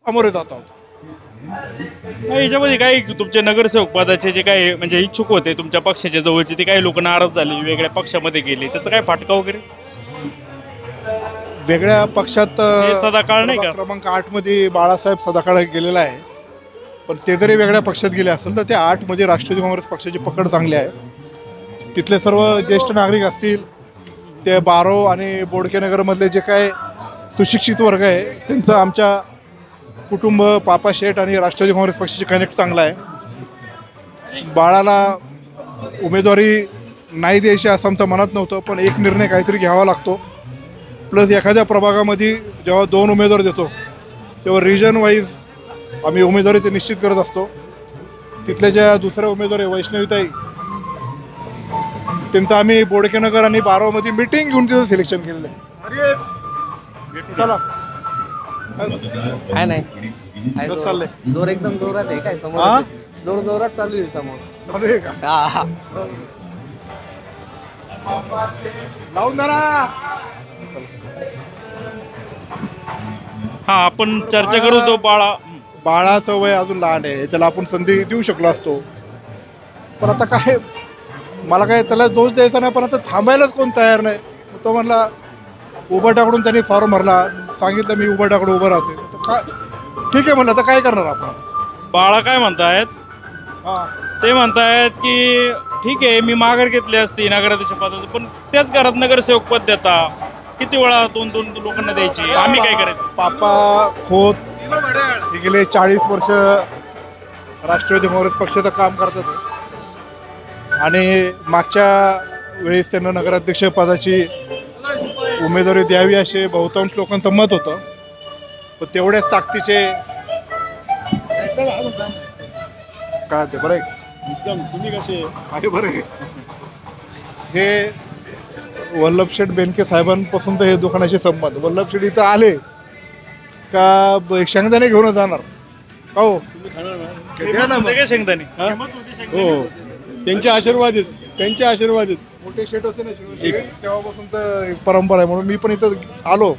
सामोरे जात आहोत. नाही, याच्यामध्ये काही तुमचे नगरसेवक पदाचे जे काही म्हणजे इच्छुक होते तुमच्या पक्षाच्या जवळचे ते काही लोक नाराज झाले, वेगळ्या पक्षामध्ये गेले, त्याचा काय फाटका वगैरे? वेगळ्या पक्षात हे सदाकाळ नाही का? क्रमांक 8 मध्ये बाळासाहेब सदाकाळ गेलेला आहे. पण ते जरी वेगळ्या पक्षात गेले असेल तर त्या 8 मध्ये राष्ट्रवादी काँग्रेस पक्षाची पकड चांगली आहे. तिथले सर्व ज्येष्ठ नागरिक असतील, ते बारो आणि बोडकेनगरमधले जे काय सुशिक्षित वर्ग आहे त्यांचं आमच्या कुटुंब, पापा शेठ आणि राष्ट्रवादी काँग्रेस पक्षाची कनेक्ट चांगला आहे. बाळाला उमेदवारी नाही द्यायची असं आमचं मनात नव्हतं, पण एक निर्णय काहीतरी घ्यावा लागतो. प्लस एखाद्या प्रभागामध्ये जेव्हा 2 उमेदवार देतो तेव्हा रिजन वाईज आम्ही उमेदवारी ते निश्चित करत असतो. तिथल्या ज्या दुसऱ्या उमेदवार आहे वैष्णवीताई, त्यांचं आम्ही बोडकेनगर आणि बारामध्ये मीटिंग घेऊन तिथं सिलेक्शन केलेलं आहे. चला काय नाही काय कसं जोर- चाललंय? जोर एकदम जोरात आहे काय हा? समोर जोर जोरात चालू आहे समोर. अरे का हा. लावून धरा. हा, आपण चर्चा करू तो बाळा. बाळाचं वय अजून लहान आहे, त्याला आपण संधी देऊ शकलो असतो. पण आता काय, मला काय त्याला दोष द्यायचा नाही, पण आता थांबायलाच कोण तयार नाही. तो म्हणला उभाटाकडून त्यांनी फॉर्म भरला, सांगितलं मी उभाटाकडे उभं राहतोय. काय ठीक आहे म्हणलं, आता काय करणार आपण. बाळा काय म्हणतायत? हां ते म्हणतायत की ठीक आहे, मी माघार घेतली असती नगराध्यक्ष पदाची, पण त्याच घरात नगरसेवक पद देता, किती वेळा 2-2 लोकांना द्यायची, आम्ही काय करायचं? पापा खोत हे गेले 40 वर्ष राष्ट्रवादी काँग्रेस पक्षाचं काम करतात आणि मागच्या वेळेस त्यांना नगराध्यक्ष पदाची उमेदवारी द्यावी असे बहुतांश लोकांचं मत होतं. पण तेवढ्याच ताकदीचे काय ते बरं आहे. तुम्ही कसे आहे? बरं आहे. हे वल्लभशेठ बेनके साहेबांपासून तर हे दुकानाशी संबंध. वल्लभशेठ इथं आले का शेंगदाणे घेऊन जाणार का हो? द्या ना मग. काय शेंगदाणे? हो, त्यांचे आशीर्वाद आहेत, त्यांचे आशीर्वाद आहेत. मोठे शेठ होते ना शिवशेठ, तेव्हापासून तर एक परंपरा आहे, म्हणून मी पण इथं आलो.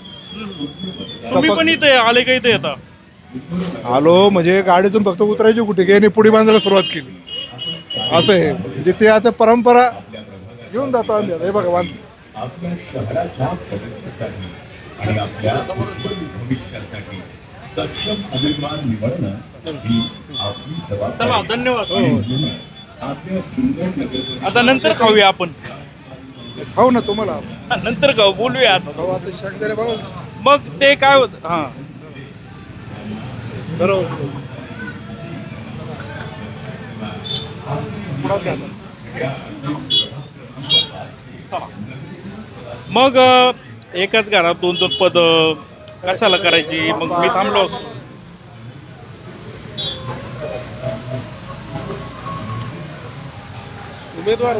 तुम्ही पण इथे आले का? इथे येता? आलो म्हणजे गाडीतून फक्त उतरायची कुठे की यांनी पुढे बांधायला सुरुवात केली असं आहे. म्हणजे ते आता परंपरा घेऊन जातो आम्ही. हे बघा बांध. आपल्या शहराच्या प्रगतीसाठी आणि आपल्या उज्ज्वल भविष्यासाठी सक्षम उमेदवार निवडणं ही आपली जबाबदारी चला, आहे. धन्यवाद. आणि म्हणूनच आपल्या सुंदर नगर आता नंतर खाऊया आपण. खाऊ ना तुम्हाला. हा, नंतर खाऊ, बोलूया आता. खाऊ आता शेंगदाणे बघा. मग ते काय होत? हा, बरोबर. मग एकाच घरात 2-2 पद कशाला करायची? मग मी थांबलो असतो. उमेदवार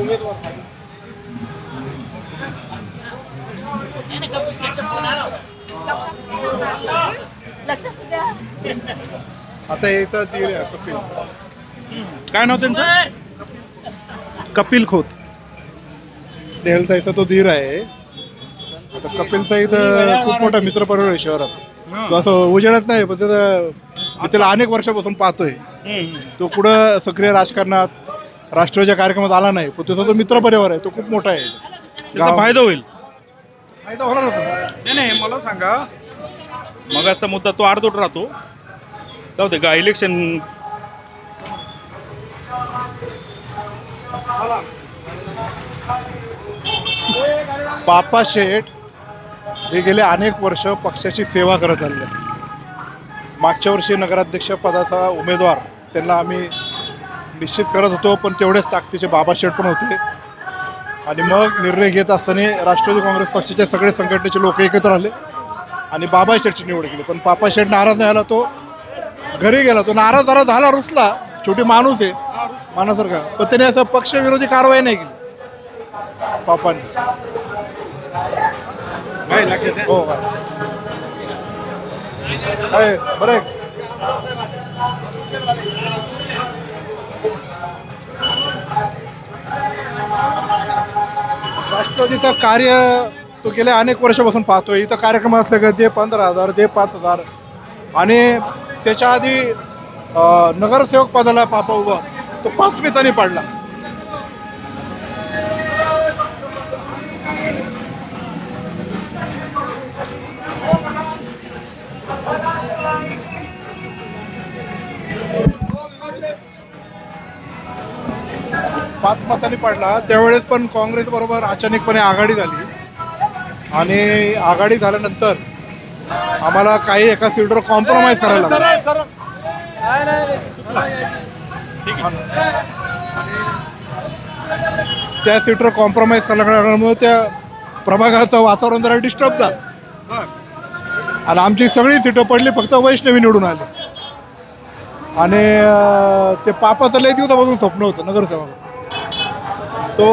आता याचा धीर आहे कपिल. काय नाव त्यांचं? कपिल खोत स्नेहलताईचा तो धीर आहे. आता कपिलचा इथं खूप मोठा मित्रपरिवार आहे शहरात. तो असं उजेडत नाही, पण मी त्याला अनेक वर्षापासून पाहतोय. तो कुठं सक्रिय राजकारणात राष्ट्रवादीच्या कार्यक्रमात आला नाही, पण त्याचा जो मित्रपरिवार आहे तो खूप मोठा आहे. त्याचा फायदा होईल. फायदा होणार होता. नाही नाही, मला सांगा, मगाचा मुद्दा तो अर्धवट राहतो. जाऊ दे का, इलेक्शन पापा शेठ हे गेले अनेक वर्ष पक्षाची सेवा करत आले. मागच्या वर्षी नगराध्यक्ष पदाचा उमेदवार त्यांना आम्ही निश्चित करत होतो, पण तेवढेच ताकदीचे बाबा शेठ पण होते. आणि मग निर्णय घेत असताना राष्ट्रवादी काँग्रेस पक्षाच्या सगळे संघटनेचे लोक एकत्र आले आणि बाबा शेठची निवड केली. पण पापा शेठ नाराज नाही झाला, तो घरी गेला. तो नाराज झाला, रुसला. शेवटी माणूस आहे, मानासारखा. पण त्याने असं पक्षविरोधी कारवाई नाही केली पापाने. हो काय बरं आहे. राष्ट्रवादीचं कार्य तो गेल्या अनेक वर्षापासून पाहतोय. इथं कार्यक्रम असले का दे 15,000 दे 5,000 आणि त्याच्या आधी नगरसेवक पदाला पापा उभा तो 5 मतांनी पडला. पाच मतांनी पडला. त्यावेळेस पण काँग्रेस बरोबर अचानकपणे आघाडी झाली आणि आघाडी झाल्यानंतर आम्हाला काही एका सीटवर कॉम्प्रोमाइज करायला लागलं. त्या सीटवर कॉम्प्रोमाइज करायला लागल्यामुळे त्या प्रभागाचं वातावरण जरा डिस्टर्ब झालं आणि आमची सगळी सीटं पडली, फक्त वैष्णवी निवडून आली. आणि ते पापाचं लय दिवसापासून स्वप्न होतं नगरसेवक. तो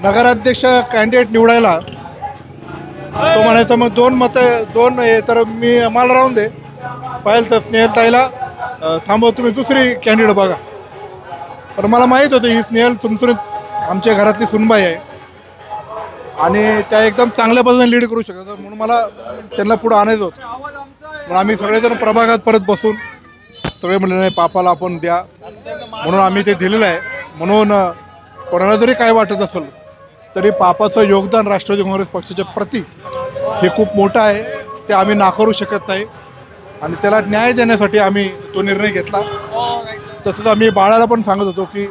नगराध्यक्ष कॅन्डिडेट निवडायला तो म्हणायचा मग 2 मतं 2 हे तर मला राहून दे, पाहिलं तर स्नेहलताईला थांबव, तुम्ही दुसरी कॅन्डिडेट बघा. पण मला माहीत होतं ही स्नेहल सुनसुनीत आमच्या घरातली सुनबाई आहे आणि त्या एकदम चांगल्या पद्धतीने लीड करू शकतात, म्हणून मला त्यांना पुढं आणायचं होतं. म्हणून आम्ही सगळेजण प्रभागात परत बसून सगळे म्हणले नाही पापाला आपण द्या, म्हणून आम्ही ते दिलेलं आहे. म्हणून कोणाला जरी काय वाटत असेल तरी पापाचं योगदान राष्ट्रवादी काँग्रेस पक्षाच्या प्रती हे खूप मोठं आहे, ते आम्ही नाकारू शकत नाही आणि त्याला न्याय देण्यासाठी आम्ही तो निर्णय घेतला. तसंच आम्ही बाळाला पण सांगत होतो की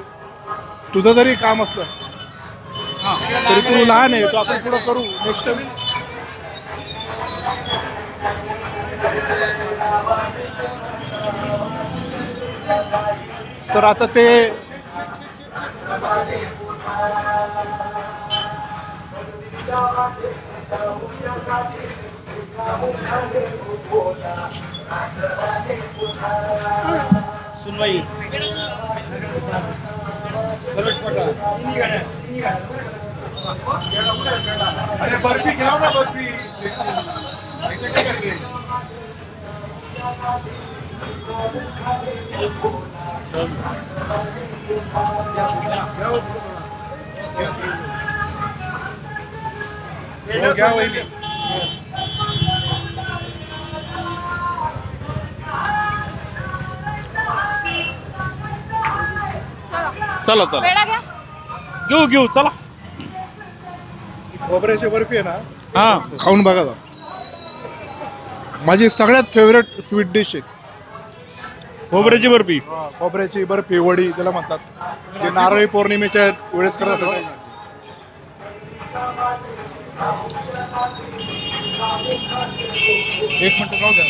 तुझं जरी काम असलं तरी तू लहान आहे, तो आपण पुढं करू नेक्स्ट टाइम. तर आता ते सुनबाई अरे बर्फी खिलाओ ना, बर्फी. चला चला पेढा घ्या. घेऊ चला. खोबऱ्याची बर्फी आहे ना, हा खाऊन बघा जा. माझी सगळ्यात फेवरेट स्वीट डिश आहे खोबऱ्याची बर्फी. खोबऱ्याची बर्फी, वडी त्याला म्हणतात, ते नारळी पौर्णिमेच्या वेळेस करत असतात. एक मिनिट जाऊ द्या.